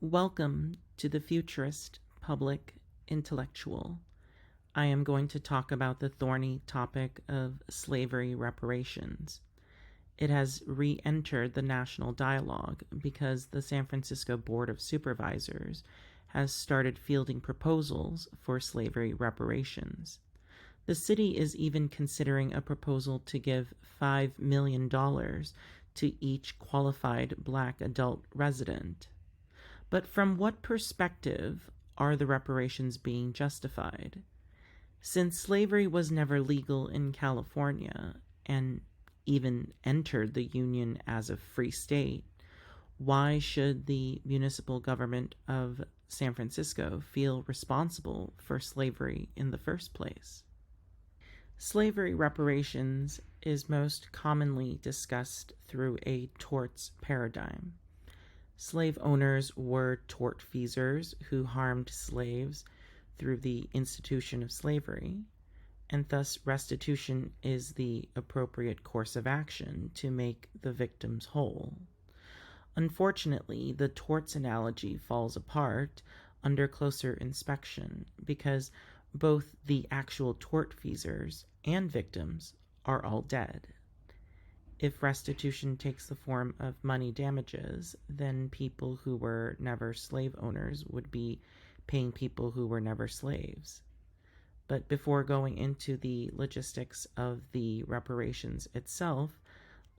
Welcome to the Futurist Public Intellectual. I am going to talk about the thorny topic of slavery reparations. It has re-entered the national dialogue because the San Francisco Board of Supervisors has started fielding proposals for slavery reparations. The city is even considering a proposal to give $5 million to each qualified black adult resident. But from what perspective are the reparations being justified? Since slavery was never legal in California and even entered the Union as a free state, why should the municipal government of San Francisco feel responsible for slavery in the first place? Slavery reparations is most commonly discussed through a torts paradigm. Slave owners were tortfeasors who harmed slaves through the institution of slavery, and thus restitution is the appropriate course of action to make the victims whole. Unfortunately, the torts analogy falls apart under closer inspection because both the actual tortfeasors and victims are all dead. If restitution takes the form of money damages, then people who were never slave owners would be paying people who were never slaves. But before going into the logistics of the reparations itself,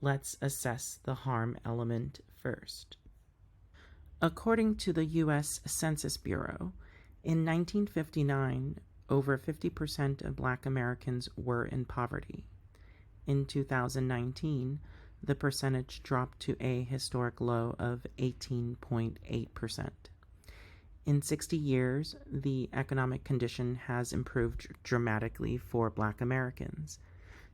let's assess the harm element first. According to the U.S. Census Bureau, in 1959, over 50% of Black Americans were in poverty. In 2019, the percentage dropped to a historic low of 18.8%. In 60 years, the economic condition has improved dramatically for Black Americans.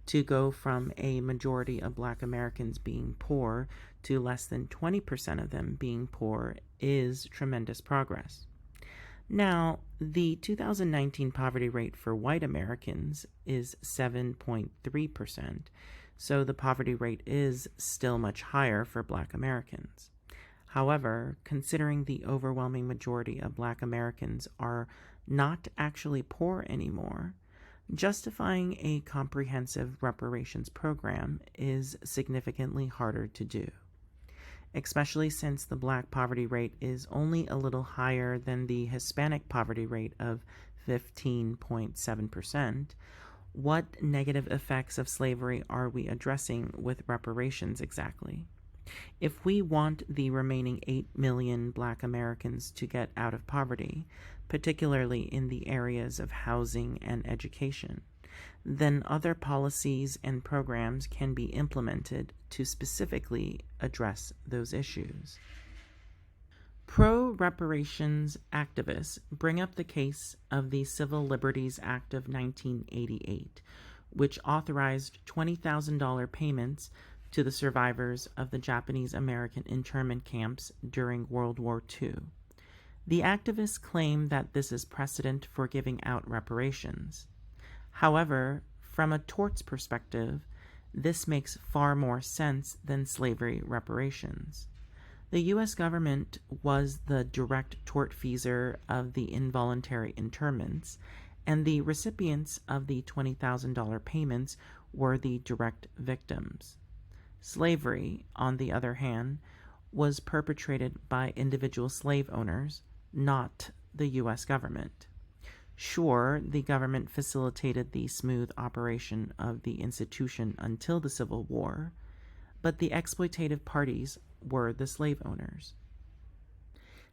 To go from a majority of Black Americans being poor to less than 20% of them being poor is tremendous progress. Now, the 2019 poverty rate for white Americans is 7.3%, so the poverty rate is still much higher for Black Americans. However, considering the overwhelming majority of Black Americans are not actually poor anymore, justifying a comprehensive reparations program is significantly harder to do. Especially since the Black poverty rate is only a little higher than the Hispanic poverty rate of 15.7%, what negative effects of slavery are we addressing with reparations exactly? If we want the remaining 8 million Black Americans to get out of poverty, particularly in the areas of housing and education, then other policies and programs can be implemented to specifically address those issues. Pro-reparations activists bring up the case of the Civil Liberties Act of 1988, which authorized $20,000 payments to the survivors of the Japanese American internment camps during World War II. The activists claim that this is precedent for giving out reparations. However, from a torts perspective, this makes far more sense than slavery reparations. The U.S. government was the direct tortfeasor of the involuntary internments, and the recipients of the $20,000 payments were the direct victims. Slavery, on the other hand, was perpetrated by individual slave owners, not the U.S. government. Sure, the government facilitated the smooth operation of the institution until the Civil War, but the exploitative parties were the slave owners.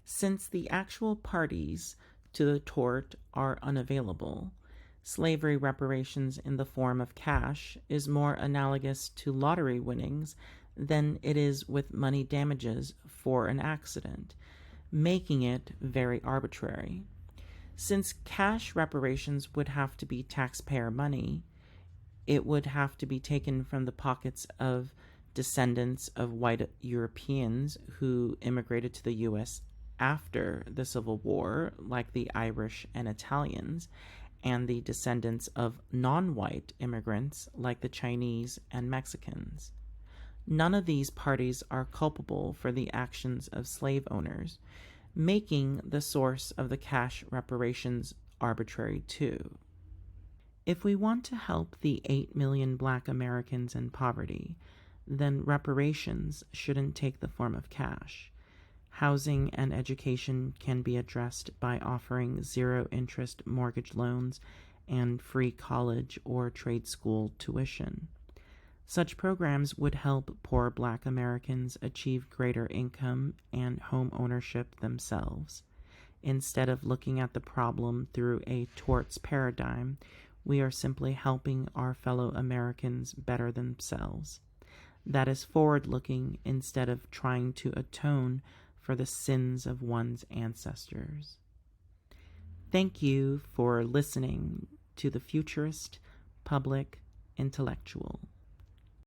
Since the actual parties to the tort are unavailable, slavery reparations in the form of cash is more analogous to lottery winnings than it is with money damages for an accident, making it very arbitrary. Since cash reparations would have to be taxpayer money, it would have to be taken from the pockets of descendants of white Europeans who immigrated to the U.S. after the Civil War, like the Irish and Italians, and the descendants of non-white immigrants like the Chinese and Mexicans. None of these parties are culpable for the actions of slave owners making the source of the cash reparations arbitrary too. If we want to help the 8 million Black Americans in poverty, then reparations shouldn't take the form of cash. Housing and education can be addressed by offering zero-interest mortgage loans and free college or trade school tuition. Such programs would help poor Black Americans achieve greater income and home ownership themselves. Instead of looking at the problem through a torts paradigm, we are simply helping our fellow Americans better themselves. That is forward-looking instead of trying to atone for the sins of one's ancestors. Thank you for listening to the Futurist Public Intellectual.